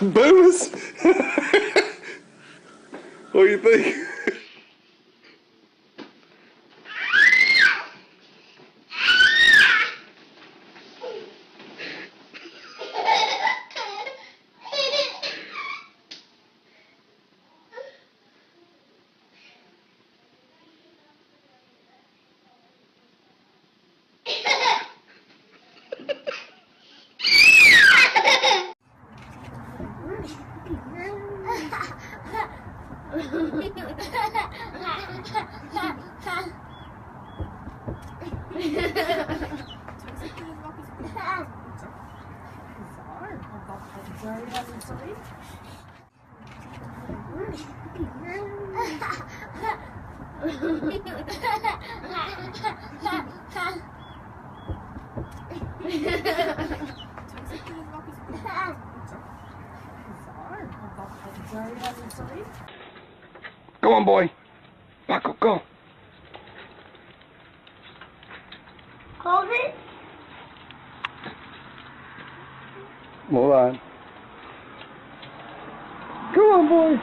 Boomers? What do you think? Come on, boy. Buckle, go. Hold it. Hold on. Come on, boy.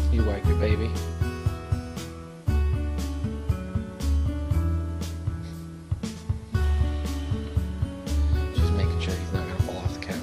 You like your baby? Just making sure he's not gonna fall off the couch.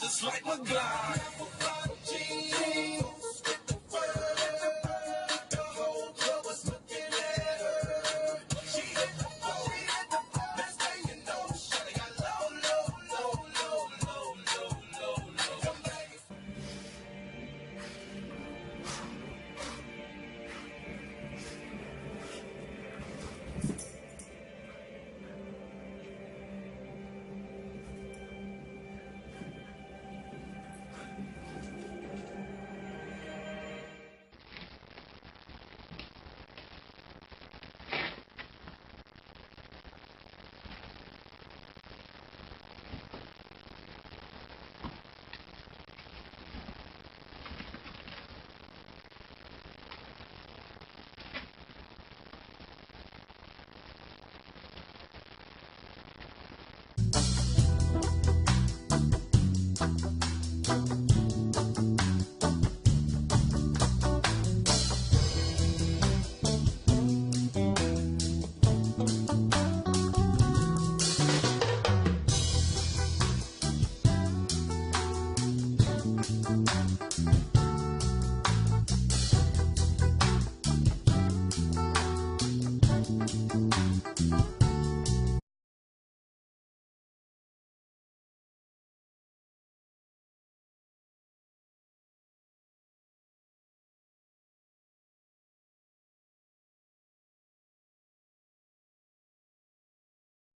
Just like my glide. The whole club was looking at her. She hit the floor, he hit the floor. Best thing you know, shawty got low, low, low, low, low, low, low, low. Come back.